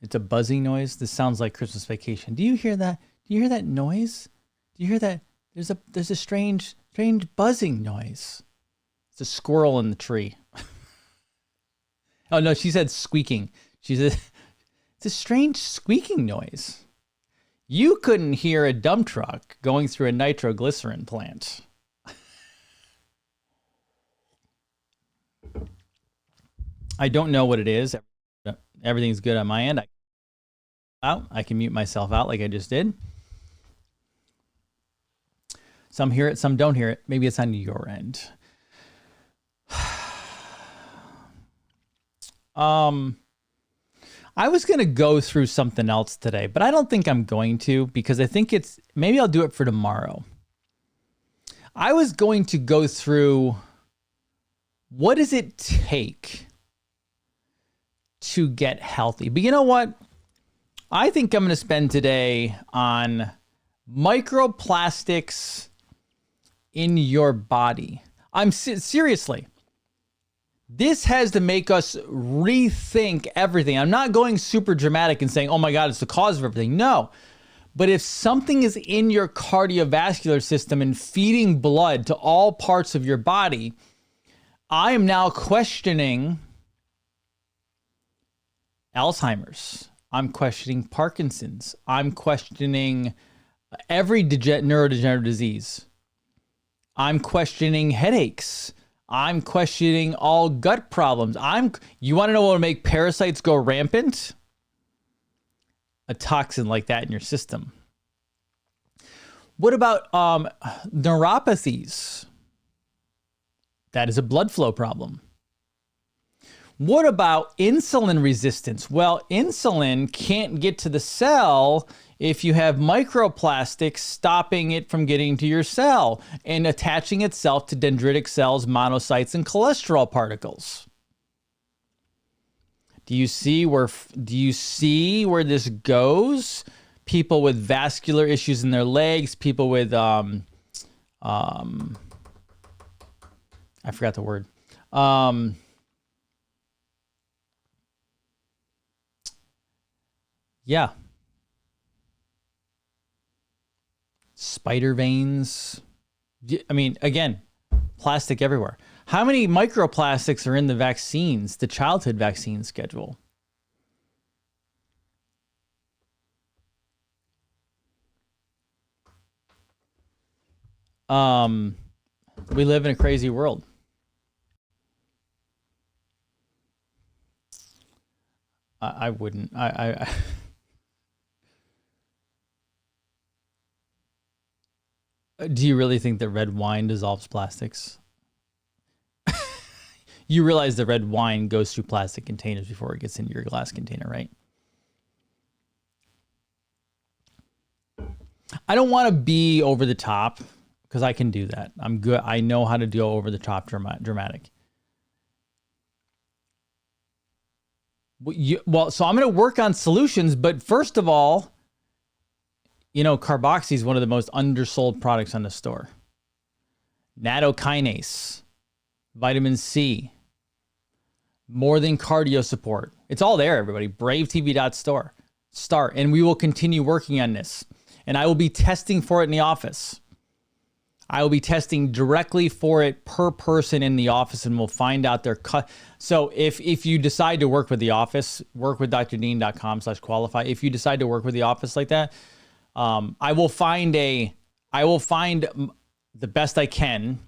It's a buzzing noise. This sounds like Christmas Vacation. Do you hear that? Do you hear that noise? Do you hear that? There's a strange buzzing noise. It's a squirrel in the tree. Oh no, she said squeaking. She said it's a strange squeaking noise. You couldn't hear a dump truck going through a nitroglycerin plant. I don't know what it is. Everything's good on my end. I can mute myself out like I just did. Some hear it, some don't hear it. Maybe it's on your end. I was going to go through something else today, but I don't think I'm going to because I think maybe I'll do it for tomorrow. I was going to go through what does it take to get healthy? But you know what? I think I'm going to spend today on microplastics in your body. Seriously. This has to make us rethink everything. I'm not going super dramatic and saying, oh my God, it's the cause of everything. No. But if something is in your cardiovascular system and feeding blood to all parts of your body, I am now questioning Alzheimer's. I'm questioning Parkinson's. I'm questioning every neurodegenerative disease. I'm questioning headaches. I'm questioning all gut problems. You want to know what will make parasites go rampant? A toxin like that in your system. What about neuropathies? That is a blood flow problem. What about insulin resistance? Well, insulin can't get to the cell if you have microplastics stopping it from getting to your cell and attaching itself to dendritic cells, monocytes, and cholesterol particles. Do you see where this goes? People with vascular issues in their legs, people with I forgot the word. Yeah. Spider veins. I mean, again, plastic everywhere. How many microplastics are in the vaccines, the childhood vaccine schedule? We live in a crazy world. I wouldn't. Do you really think that red wine dissolves plastics? You realize the red wine goes through plastic containers before it gets into your glass container, right? I don't want to be over the top because I can do that. I'm good. I know how to go over the top dramatic. So I'm going to work on solutions, but first of all, carboxy is one of the most undersold products on the store. Nattokinase, vitamin C, more than cardio support. It's all there, everybody. bravetv.store. Start, and we will continue working on this. And I will be testing for it in the office. I will be testing directly for it per person in the office, and we'll find out their cut. So if you decide to work with the office, work with drdean.com/qualify. If you decide to work with the office like that, I will find the best I can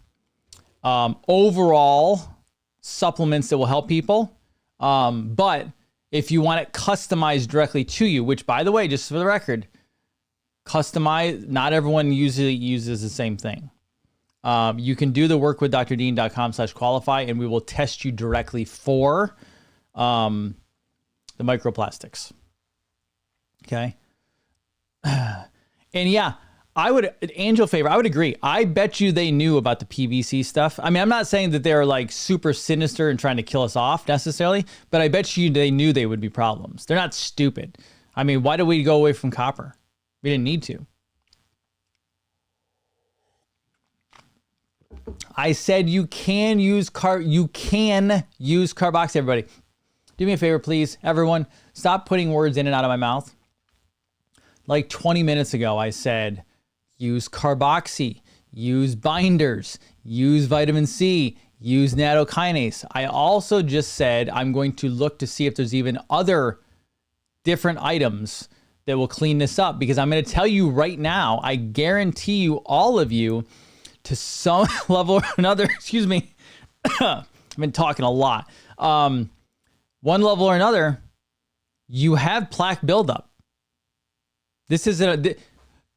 overall supplements that will help people. But if you want it customized directly to you, which, by the way, just for the record, customize, not everyone usually uses the same thing. You can do the work with drdean.com/qualify, and we will test you directly for the microplastics. Okay. And yeah, Angel Favor, I would agree. I bet you they knew about the PVC stuff. I mean, I'm not saying that they're like super sinister and trying to kill us off necessarily, but I bet you they knew they would be problems. They're not stupid. I mean, why did we go away from copper? We didn't need to. I said you can use carboxy, everybody. Do me a favor, please, everyone. Stop putting words in and out of my mouth. Like 20 minutes ago, I said, use carboxy, use binders, use vitamin C, use nattokinase. I also just said I'm going to look to see if there's even other different items that will clean this up, because I'm going to tell you right now, I guarantee you, all of you, to some level or another, excuse me, I've been talking a lot. One level or another, you have plaque buildup. This is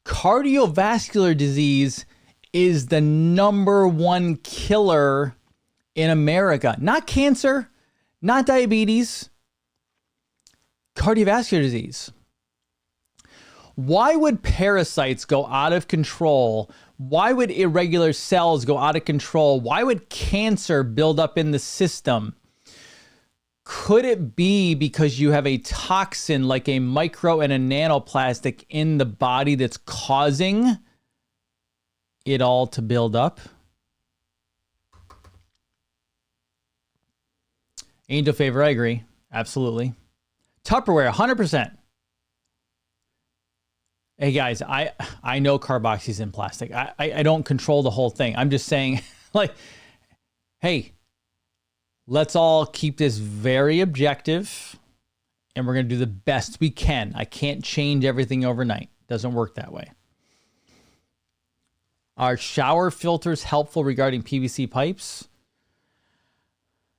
cardiovascular disease is the #1 killer in America. Not cancer, not diabetes, cardiovascular disease. Why would parasites go out of control? Why would irregular cells go out of control? Why would cancer build up in the system? Could it be because you have a toxin like a micro and a nanoplastic in the body that's causing it all to build up? Angel Favor, I agree. Absolutely. Tupperware, 100%. Hey guys, I know carboxy's in plastic. I don't control the whole thing. I'm just saying, like, hey, let's all keep this very objective, and we're going to do the best we can. I can't change everything overnight. Doesn't work that way. Are shower filters helpful regarding PVC pipes?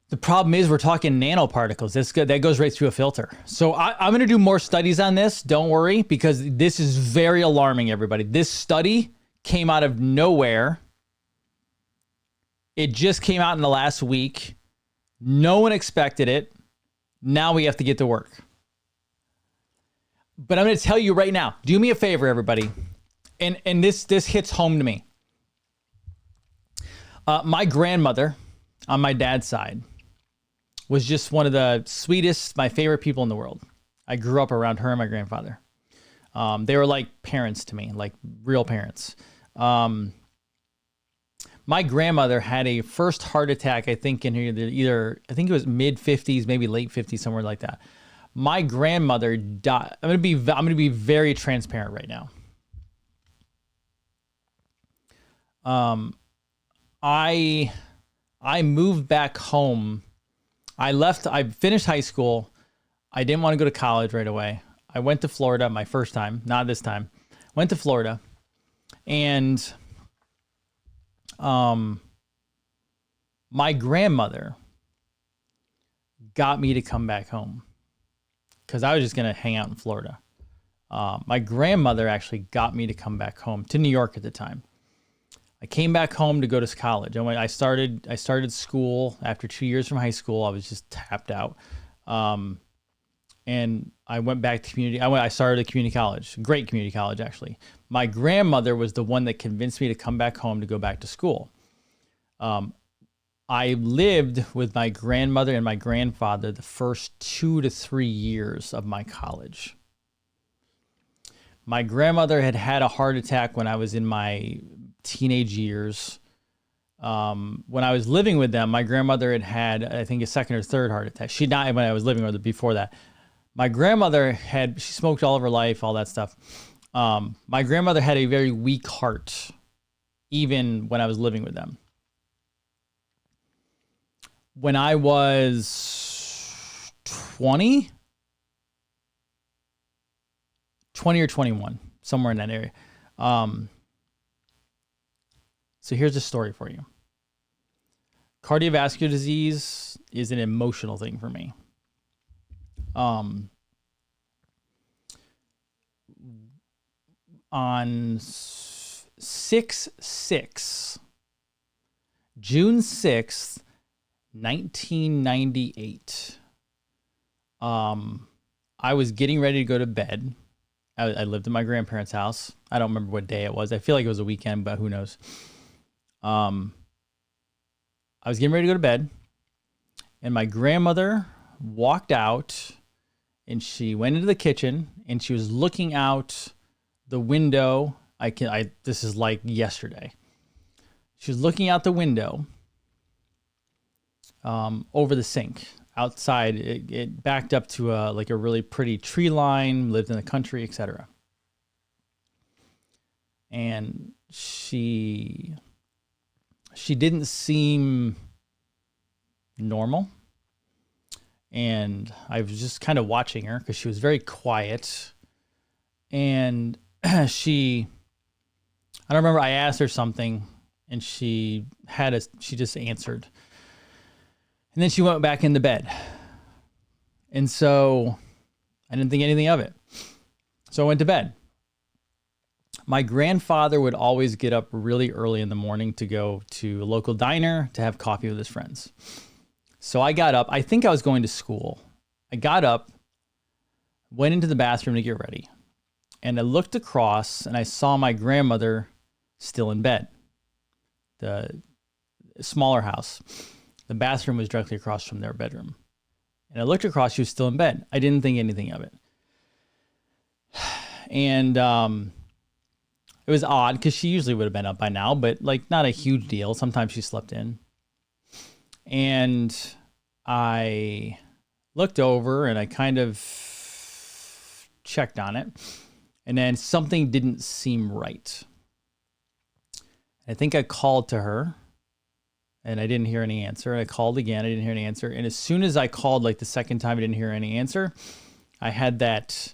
The problem is we're talking nanoparticles. That goes right through a filter. So I'm going to do more studies on this. Don't worry, because this is very alarming, everybody. This study came out of nowhere. It just came out in the last week. No one expected it. Now we have to get to work. But I'm going to tell you right now, do me a favor, everybody. And this hits home to me. My grandmother on my dad's side was just one of the sweetest, my favorite people in the world. I grew up around her and my grandfather. They were like parents to me, like real parents. My grandmother had a first heart attack, I think in either I think it was mid 50s, maybe late 50s, somewhere like that. My grandmother died. I'm going to be very transparent right now. I moved back home. I finished high school. I didn't want to go to college right away. I went to Florida my first time, not this time. Went to Florida, and my grandmother got me to come back home because I was just going to hang out in Florida. My grandmother actually got me to come back home to New York at the time. I came back home to go to college. I started school after 2 years from high school. I was just tapped out. and I went back to community. I started a community college, great community college, actually. My grandmother was the one that convinced me to come back home to go back to school. I lived with my grandmother and my grandfather the first 2 to 3 years of my college. My grandmother had a heart attack when I was in my teenage years. When I was living with them, my grandmother had, I think, a second or third heart attack. She died when I was living with her before that. My grandmother she smoked all of her life, all that stuff. My grandmother had a very weak heart, even when I was living with them. When I was 20 or 21, somewhere in that area. So here's a story for you. Cardiovascular disease is an emotional thing for me. On June 6th, 1998, I was getting ready to go to bed. I lived in my grandparents' house. I don't remember what day it was. I feel like it was a weekend, but who knows. I was getting ready to go to bed, and my grandmother walked out, and she went into the kitchen, and she was looking out the window. This is like yesterday. She was looking out the window over the sink outside. It backed up to a really pretty tree line, lived in the country, etc. And she didn't seem normal. And I was just kind of watching her because she was very quiet. And I don't remember, I asked her something and she just answered. And then she went back into bed. And so I didn't think anything of it. So I went to bed. My grandfather would always get up really early in the morning to go to a local diner to have coffee with his friends. So I got up. I think I was going to school. I got up, went into the bathroom to get ready. And I looked across and I saw my grandmother still in bed. The smaller house. The bathroom was directly across from their bedroom. And I looked across, she was still in bed. I didn't think anything of it. And it was odd because she usually would have been up by now, but not a huge deal. Sometimes she slept in. And I looked over and I kind of checked on it. And then something didn't seem right. I think I called to her and I didn't hear any answer. I called again, I didn't hear any answer. And as soon as I called, the second time I didn't hear any answer, I had that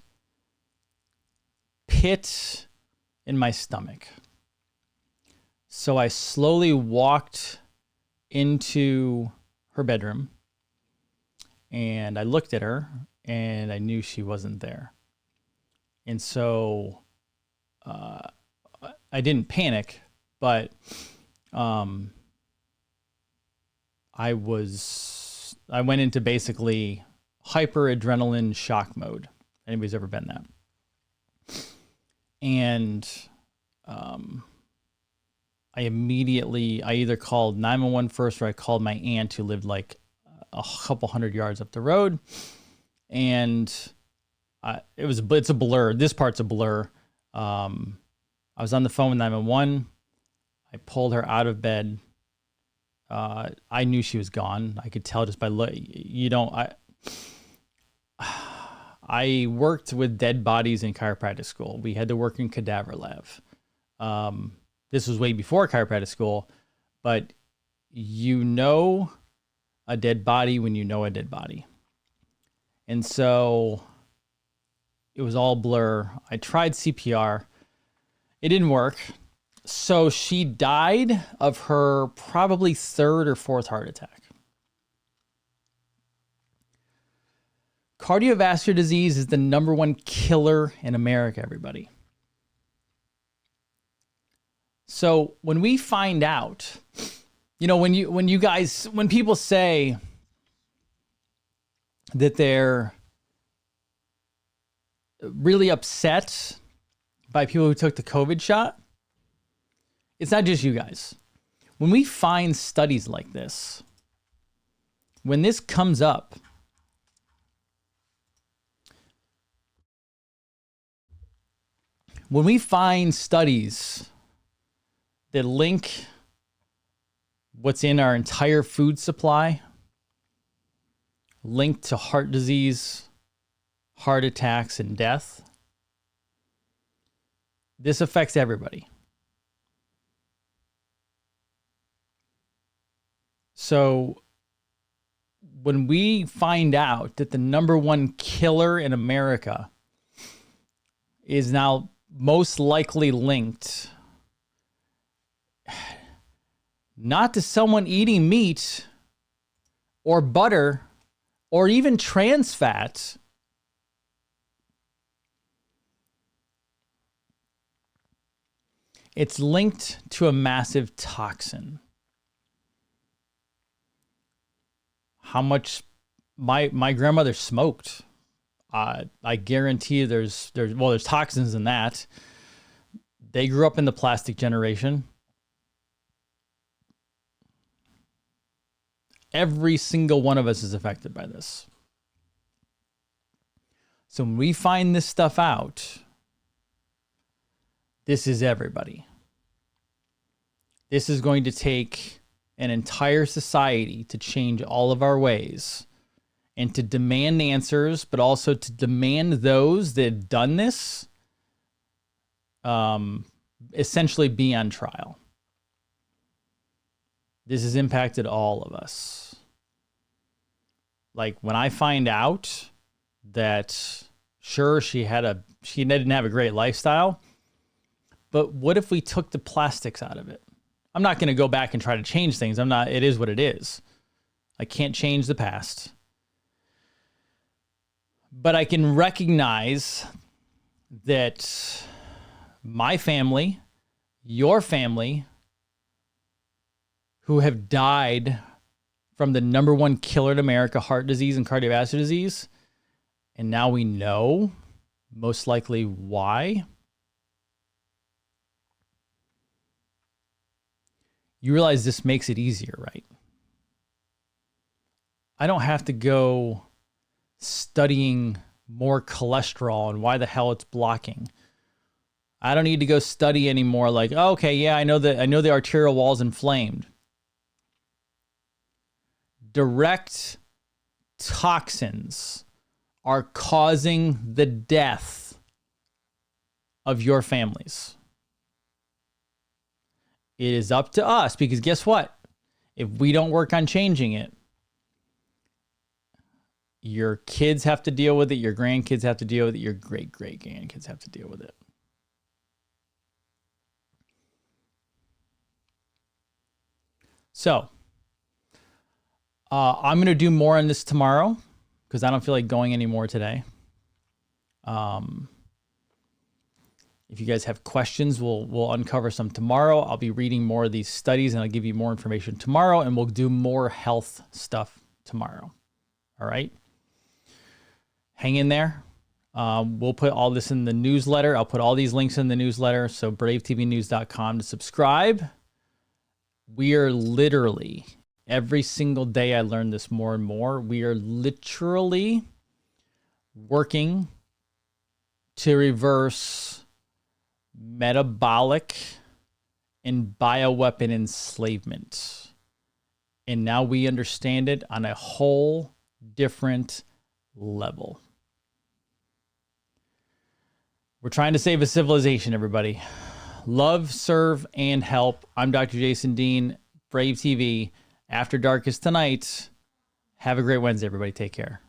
pit in my stomach. So I slowly walked into her bedroom and I looked at her and I knew she wasn't there. And so I didn't panic, but I went into basically hyper-adrenaline shock mode. Anybody's ever been that? And I either called 911 first or I called my aunt who lived a couple hundred yards up the road. And it's a blur. This part's a blur. I was on the phone with 911. I pulled her out of bed. I knew she was gone. I could tell just by I worked with dead bodies in chiropractic school. We had to work in cadaver lab. This was way before chiropractic school, but you know a dead body when you know a dead body. And so it was all blur. I tried CPR. It didn't work. So she died of her probably third or fourth heart attack. Cardiovascular disease is the -- 1 killer in America, everybody. So when we find out, when people say that they're really upset by people who took the COVID shot, it's not just you guys. When we find studies like this, when this comes up, when we find studies that link what's in our entire food supply linked to heart disease, heart attacks, and death, this affects everybody. So when we find out that the number one killer in America is now most likely linked not to someone eating meat or butter or even trans fat, it's linked to a massive toxin. How much my grandmother smoked. I guarantee there's toxins in that. They grew up in the plastic generation. Every single one of us is affected by this. So when we find this stuff out, this is everybody. This is going to take an entire society to change all of our ways and to demand answers, but also to demand those that have done this essentially be on trial. This has impacted all of us. Like when I find out that, sure, she didn't have a great lifestyle, but what if we took the plastics out of it? I'm not going to go back and try to change things. It is what it is. I can't change the past. But I can recognize that my family, your family, who have died from the number one killer in America, heart disease and cardiovascular disease, and now we know most likely why. You realize this makes it easier, right? I don't have to go studying more cholesterol and why the hell it's blocking. I don't need to go study anymore like, oh, okay, yeah, I know the arterial wall's inflamed. Direct toxins are causing the death of your families. It is up to us, because guess what? If we don't work on changing it, your kids have to deal with it, your grandkids have to deal with it, your great-great-grandkids have to deal with it. So, I'm going to do more on this tomorrow because I don't feel like going anymore today. If you guys have questions, we'll uncover some tomorrow. I'll be reading more of these studies and I'll give you more information tomorrow, and we'll do more health stuff tomorrow. All right? Hang in there. We'll put all this in the newsletter. I'll put all these links in the newsletter. So bravetvnews.com to subscribe. We are literally, every single day I learn this more and more, we are literally working to reverse metabolic and bioweapon enslavement. And now we understand it on a whole different level. We're trying to save a civilization, everybody. Love, serve, and help. I'm Dr. Jason Dean, Brave TV. After Dark is tonight. Have a great Wednesday, everybody. Take care.